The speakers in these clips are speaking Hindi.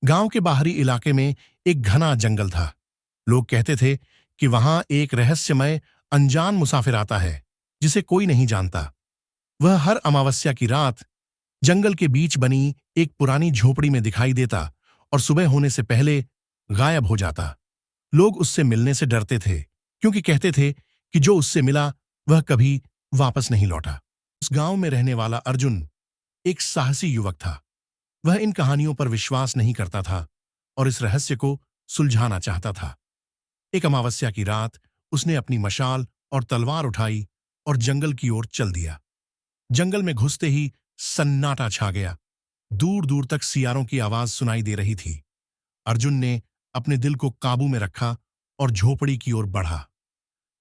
गांव के बाहरी इलाके में एक घना जंगल था। लोग कहते थे कि वहां एक रहस्यमय अनजान मुसाफिर आता है जिसे कोई नहीं जानता। वह हर अमावस्या की रात जंगल के बीच बनी एक पुरानी झोपड़ी में दिखाई देता और सुबह होने से पहले गायब हो जाता। लोग उससे मिलने से डरते थे क्योंकि कहते थे कि जो उससे मिला वह कभी वापस नहीं लौटा। उस गांव में रहने वाला अर्जुन एक साहसी युवक था। वह इन कहानियों पर विश्वास नहीं करता था और इस रहस्य को सुलझाना चाहता था। एक अमावस्या की रात उसने अपनी मशाल और तलवार उठाई और जंगल की ओर चल दिया। जंगल में घुसते ही सन्नाटा छा गया। दूर दूर तक सियारों की आवाज सुनाई दे रही थी। अर्जुन ने अपने दिल को काबू में रखा और झोपड़ी की ओर बढ़ा।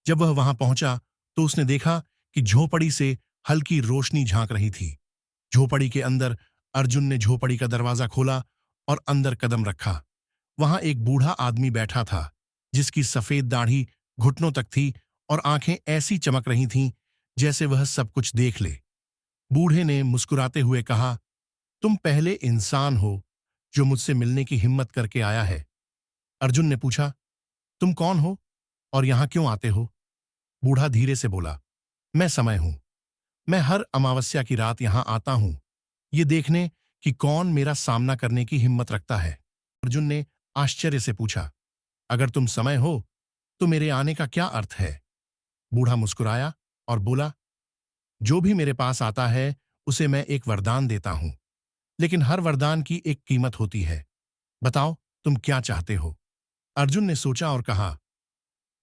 जब वह वहां पहुंचा तो उसने देखा कि झोपड़ी से हल्की रोशनी झांक रही थी। झोपड़ी के अंदर अर्जुन ने झोपड़ी का दरवाजा खोला और अंदर कदम रखा। वहां एक बूढ़ा आदमी बैठा था जिसकी सफेद दाढ़ी घुटनों तक थी और आंखें ऐसी चमक रही थीं जैसे वह सब कुछ देख ले। बूढ़े ने मुस्कुराते हुए कहा, तुम पहले इंसान हो जो मुझसे मिलने की हिम्मत करके आया है। अर्जुन ने पूछा, तुम कौन हो और यहां क्यों आते हो? बूढ़ा धीरे से बोला, मैं समय हूं। मैं हर अमावस्या की रात यहां आता हूं, ये देखने कि कौन मेरा सामना करने की हिम्मत रखता है। अर्जुन ने आश्चर्य से पूछा, अगर तुम समय हो तो मेरे आने का क्या अर्थ है? बूढ़ा मुस्कुराया और बोला, जो भी मेरे पास आता है उसे मैं एक वरदान देता हूं, लेकिन हर वरदान की एक कीमत होती है। बताओ तुम क्या चाहते हो? अर्जुन ने सोचा और कहा,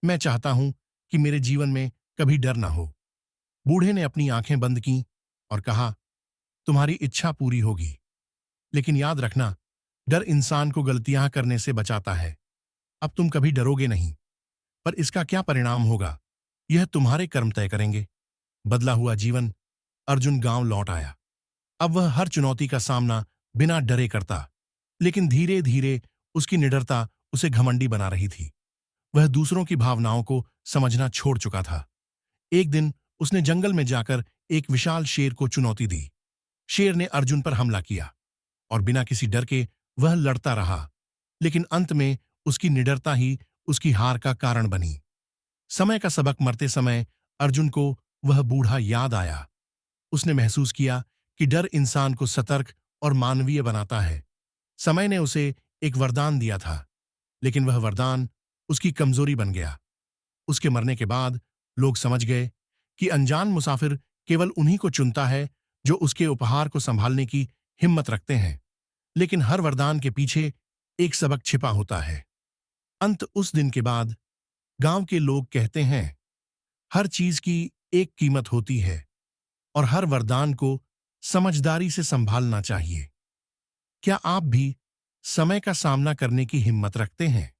मैं चाहता हूं कि मेरे जीवन में कभी डर ना हो। बूढ़े ने अपनी आंखें बंद की और कहा, तुम्हारी इच्छा पूरी होगी, लेकिन याद रखना, डर इंसान को गलतियां करने से बचाता है। अब तुम कभी डरोगे नहीं, पर इसका क्या परिणाम होगा यह तुम्हारे कर्म तय करेंगे। बदला हुआ जीवन। अर्जुन गांव लौट आया। अब वह हर चुनौती का सामना बिना डरे करता, लेकिन धीरे धीरे उसकी निडरता उसे घमंडी बना रही थी। वह दूसरों की भावनाओं को समझना छोड़ चुका था। एक दिन उसने जंगल में जाकर एक विशाल शेर को चुनौती दी। शेर ने अर्जुन पर हमला किया और बिना किसी डर के वह लड़ता रहा, लेकिन अंत में उसकी निडरता ही उसकी हार का कारण बनी। समय का सबक मरते समय अर्जुन को वह बूढ़ा याद आया। उसने महसूस किया कि डर इंसान को सतर्क और मानवीय बनाता है। समय ने उसे एक वरदान दिया था, लेकिन वह वरदान उसकी कमजोरी बन गया। उसके मरने के बाद लोग समझ गए कि अनजान मुसाफिर केवल उन्हीं को चुनता है जो उसके उपहार को संभालने की हिम्मत रखते हैं, लेकिन हर वरदान के पीछे एक सबक छिपा होता है। अंत उस दिन के बाद गांव के लोग कहते हैं, हर चीज की एक कीमत होती है और हर वरदान को समझदारी से संभालना चाहिए। क्या आप भी समय का सामना करने की हिम्मत रखते हैं?